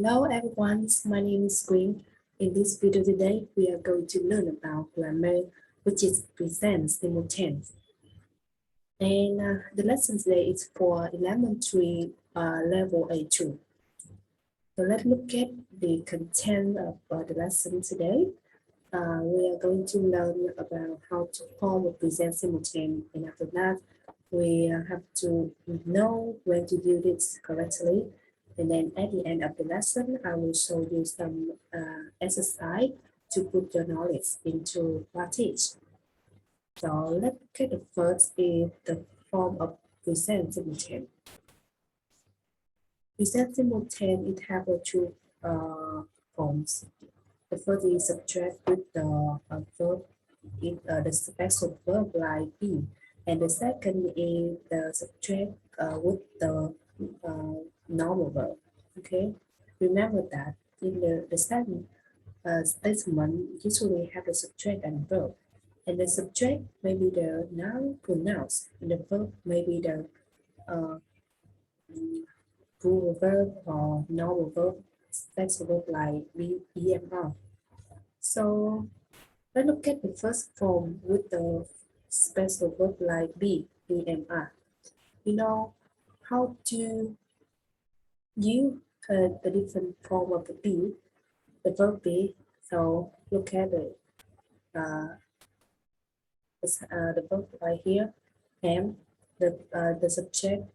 Hello everyone, my name is Quynh. In this video today, we are going to learn about grammar, which is present simple tense. And the lesson today is for elementary level A2. So let's look at the content of the lesson today. We are going to learn about how to form a present simple tense, and after that, we have to know when to use it correctly. And then at the end of the lesson, I will show you some exercise to put your knowledge into practice. So let's look at the first is the form of present simple tense. Present simple tense, it have two forms. The first is subtract with the verb in the special verb like be, and the second is the subtract with the normal verb. Okay, remember that in the statement usually have the subtract and verb, and the subtract may be the noun pronouns, and the verb may be the uh, plural verb or normal verb, special verb like be, emr. So let's look at the first form with the special verb like be, emr. You know how to use the different form of the be, the verb be. So look at uh, the verb right here, am, the subject.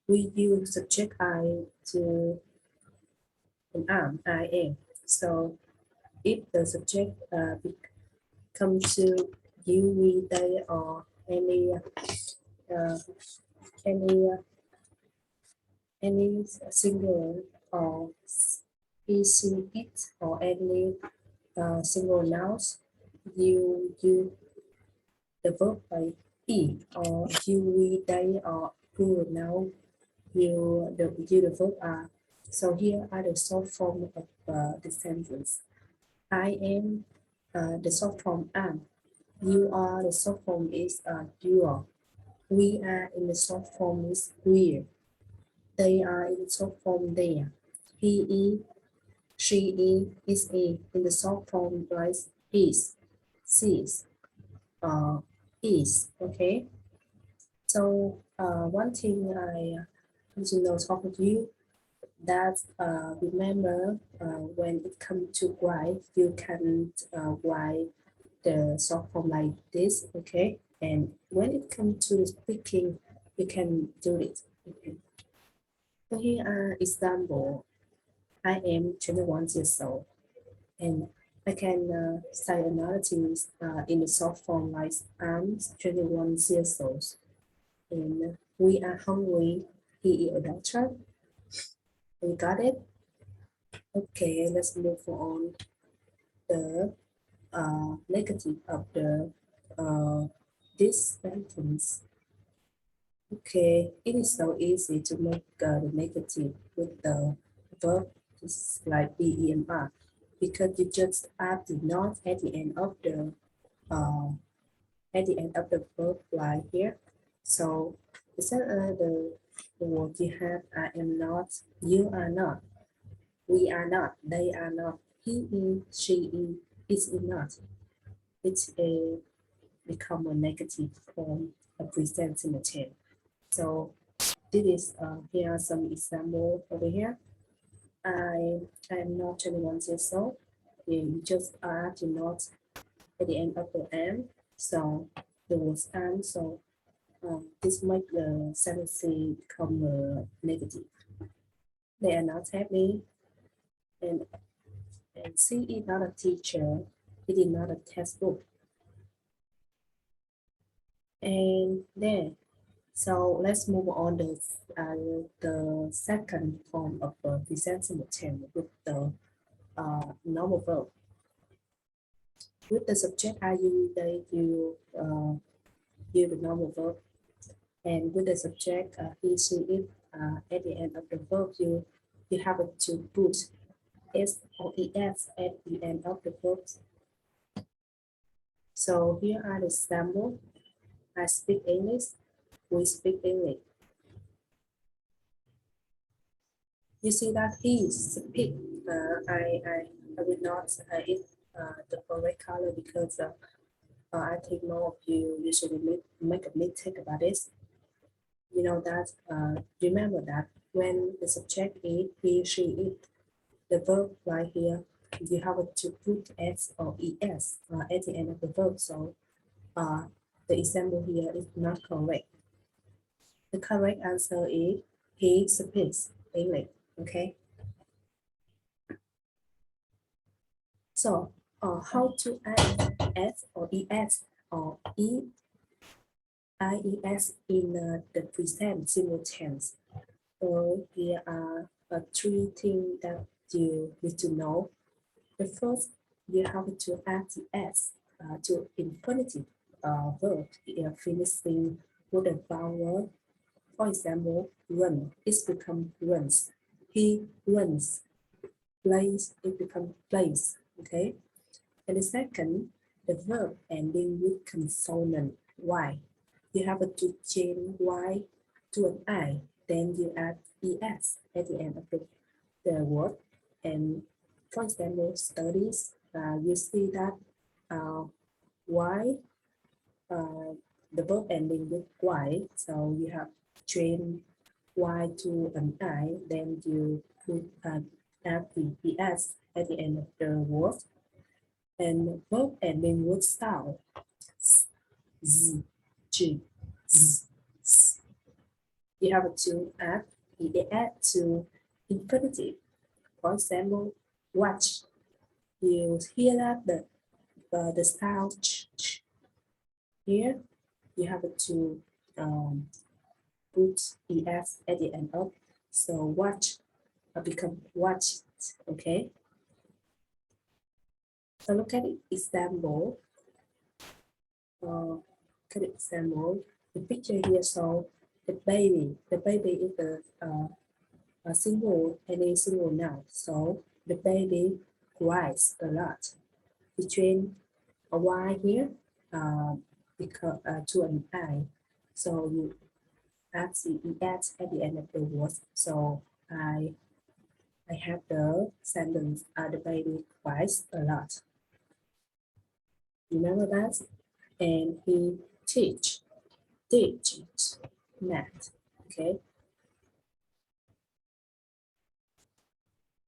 We use subject I to an I am. So if the subject comes to you, we, they, or uh, any any single or is it or any single nouns, you the verb by be, or you, we, they, or plural noun, you the verb are. So here are the short form of the sentence. I am the short form am. You are the short form is you are. We are in the short form is we. They are in the short form they are. He is, she is a in the short form writes is, sees, is. Okay. So one thing I want to know talk with you that remember when it comes to write, you can write the short form like this, okay? And when it comes to the speaking, you can do it. Okay. So here are example. I am 21 years old, and I can say another things in the short form like I'm 21 years old, and we are hungry. He is a doctor. We got it. Okay, let's move on the negative of the this sentence. Okay, it is so easy to make the negative with the verb just like BEMR because you just add the not at the end of the verb like here. So instead of the word you have, I am not, you are not, we are not, they are not, he is, she is not. It's a become a negative form of presenting a tense. So this is here are some example over here. I am not 21 years old. You just add the not at the end of the am. So the words am. So this make the sentence become negative. They are not happy, and she is not a teacher. It is not a textbook. And then, so let's move on the second form of present simple tense with the normal verb. With the subject I, you, they, you, use the normal verb, and with the subject he, she, it, at the end of the verb, you have to put s or es at the end of the verb. So here are the example. I speak English. We speak English. You see that he speak. I will not eat the correct color because I think more of you usually make a mistake about this. You know that, remember that when the subject is he, she, it, the verb right here, you have to put s or es at the end of the verb. So uh, the example here is not correct. The correct answer is he speaks English. Okay. So how to add s or es or ies in the present simple tense? So here are three things that you need to know. The first, you have to add the s to infinitive verb finishing with a vowel. For example, run, it becomes runs. He runs. Plays, it becomes plays. Okay. And the second, the verb ending with consonant y. You have to change y to an I, then you add es at the end of the word. And for example, studies, you see that y, uh, the verb ending with y, so you have change y to an I, then you put add the es at the end of the word. And verb ending with sound z, g, z, s. You have to add the add to infinitive. For example, watch. You hear that the sound ch, ch. Here you have to put es at the end of. So watch become watched. Okay. So look at the example. The picture here. So the baby is a single, any single noun. So the baby cries a lot. Between a y here, because to an I. So you add the es at the end of the word. So I have the sentence, the baby cries a lot. Remember that? And he teaches math. Okay.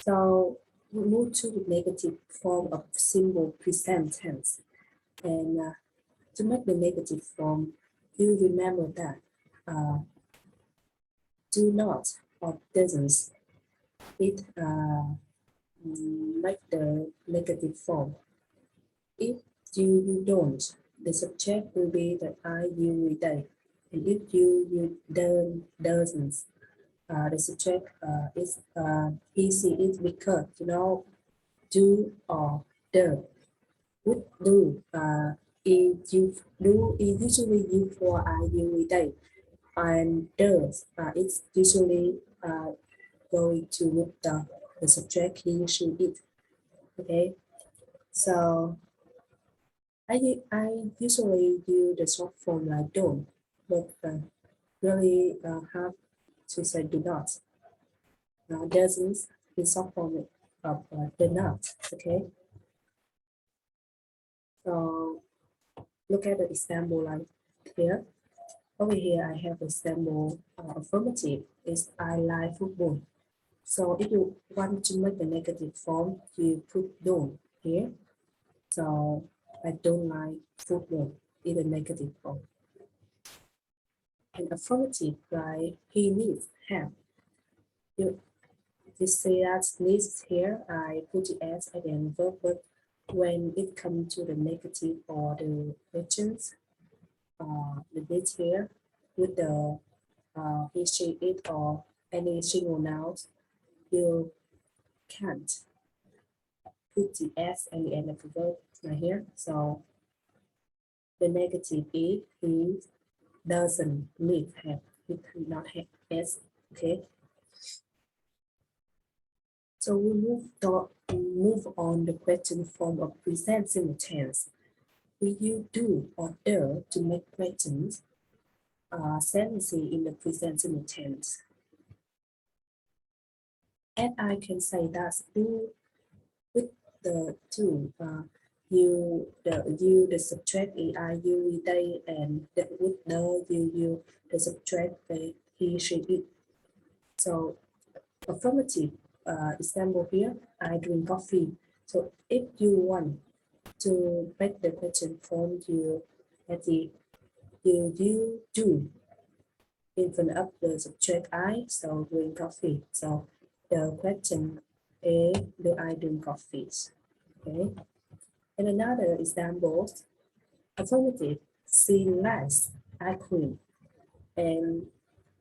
So we move to the negative form of simple present tense. And to make the negative form, you remember that do not or doesn't, it make the negative form. If you don't, the subject will be the I, you, we, they. And if you don't, doesn't, the subject is he, she, it, because, do or the. Would do, if you do is usually you for I, you, we, they. And does, it's usually going to with the subject he, she, it. Okay, so I usually use the short form like don't, but really have to say do not. Doesn't is short form of do not. Okay, so look at the example like here. Over here, I have example affirmative is I like football. So if you want to make the negative form, you put don't here. So I don't like football in the negative form. And affirmative, like he needs help. You see that needs here, I put the s at the end of verb, but when it comes to the negative or the questions, the needs here with the he, she, it, or any single nouns, you can't put the s at the end of the verb right here. So the negative is he doesn't need help. He cannot have s. Okay. So we move on the question form of present simple tense. Will you do or dare to make questions sentences in the present simple tense? And I can say that do with the two. The subject I, you, we, they, and the, with the you, the subject they, he, she, it. So affirmative example here, I drink coffee. So if you want to make the question from you at the you do in front of the subject I, so drink coffee. So the question is, do I drink coffee? Okay. And another example, affirmative, she likes ice cream. And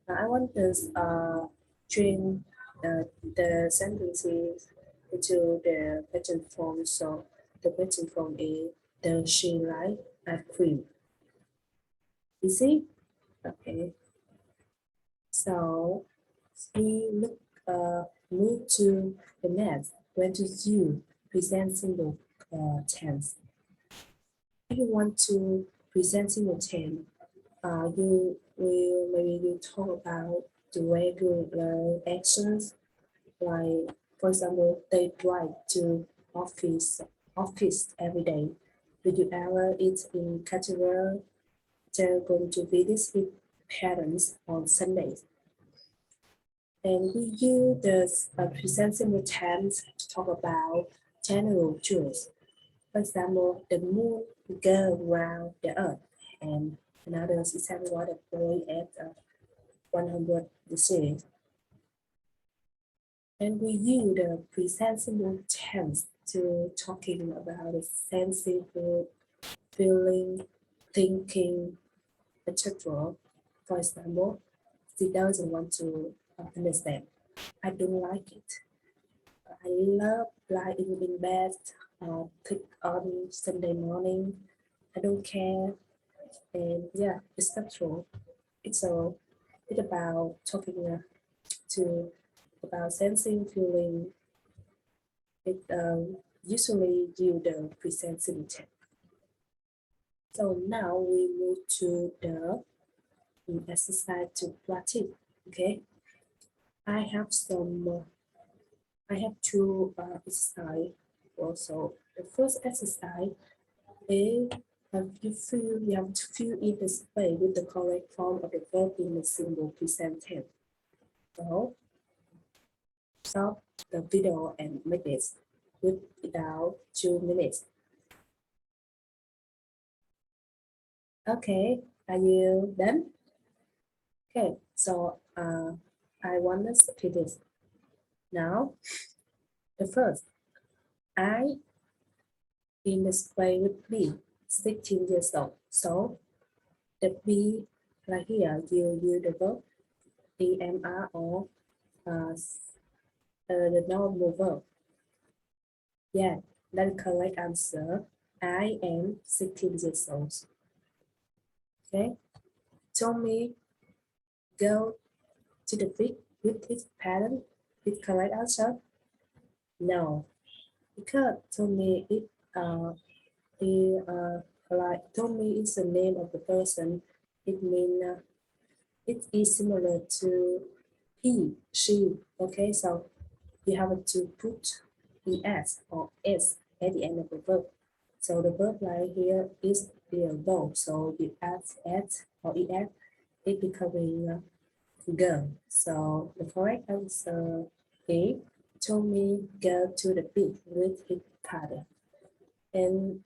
I want to change the sentences into the question form. So the question form is, does she like ice cream? You see? Okay. So we move to the next. When to you present single tense. If you want to present single tense, you will maybe you talk about the regular actions, like for example, they drive to office every day. Do you ever eat in cathedral? They're going to visit his parents on Sundays. And we use the present simple tense to talk about general truths. For example, the moon goes around the earth, and another example was the boy at 100 degrees. And we use the present simple tense to talking about the sensing, feeling, thinking, etc. For example, she doesn't want to understand. I don't like it. I love lying in bed thick on Sunday morning. I don't care. And yeah, it's not true. It's about talking to about sensing, feeling. It usually you the present simple. So now we move to the exercise to practice. Okay, I have some. I have two exercise also. The first exercise is you have to fill in the space with the correct form of the verb in the single present tense. So stop the video and make this without 2 minutes. Okay, are you done? Okay, so I want to repeat this. Now, the first, I in the space with B, 16 years old. So the B right here, you use the verb EMR or the normal verb. Yeah, that's correct answer. I am 16 years old. Okay, Tommy go to the beach with his parents. Is correct answer? No, because Tommy like Tommy is the name of the person. It means it is similar to he, she. Okay, so you have to put es or s at the end of the verb. So the verb right here is the verb. So you add s or es, it becoming go. So the correct answer is Tommy go to the beach with his father. And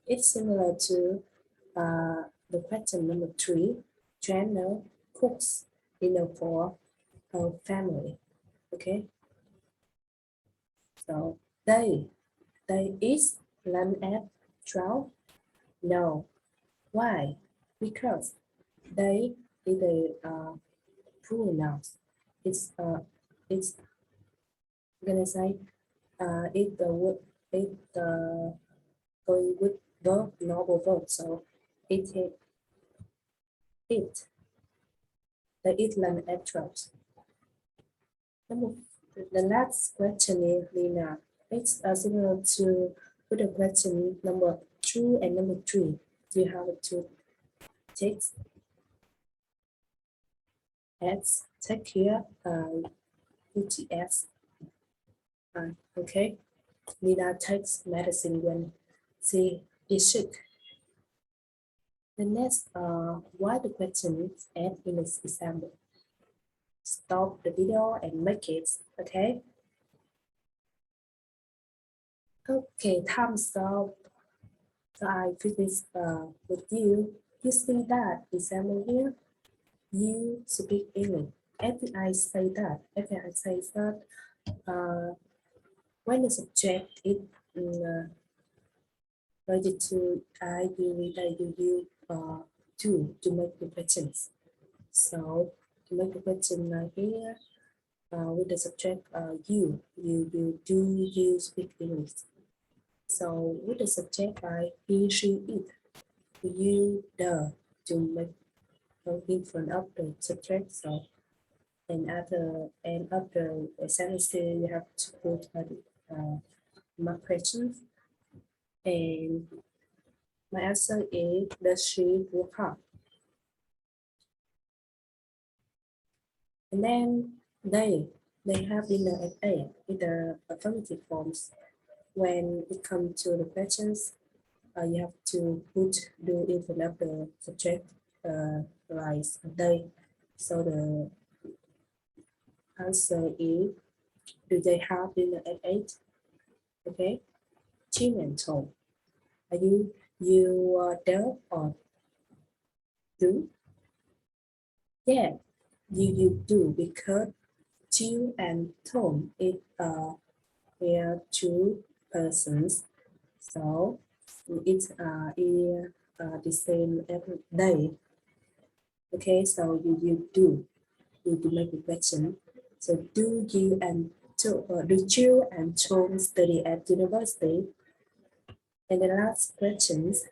it's similar to the question number 3. Joanna cooks dinner for her family. Okay, so they eat lunch at 12. No, why? Because they is a pronouns. It's gonna say it the would it going with verb normal verb. So it it they eat lunch at 12. The last question is Lina. It's similar to the question number 2 and number 3. You have to take take here UTS Okay. Nina takes medicine when she is sick. The next, why the question add in this example. Stop the video and make it, okay? Okay, time's up. So I finish with you. You see that example here? You speak English. Every I say that, every I say that, uh, when the subject is related to I, you, we, they, you, to make the questions. So to make the question here, with the subject you, do you speak English? So with the subject like he, she, it, you, the, to make in front of the subject. So and at the end of the sentence, you have to put mark questions. And my answer is, does she work hard? And then they have dinner at 8 in the affirmative forms. When it comes to the questions, you have to put do in front of the subject, like they. So the answer is, do they have dinner at 8? Okay. Jim and Tom, are you there or do? Yeah, you do, because Jill and Tom is are two persons, so it's the same every day. Okay, so you do make a question. So do you and Tom study at university? And the last questions,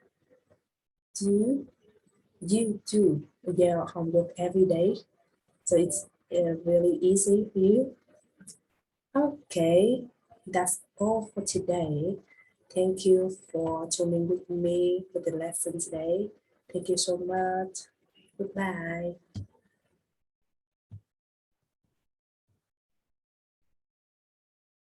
do you do your homework every day? So it's really easy for you. Okay, that's all for today. Thank you for tuning with me for the lesson today. Thank you so much. Goodbye.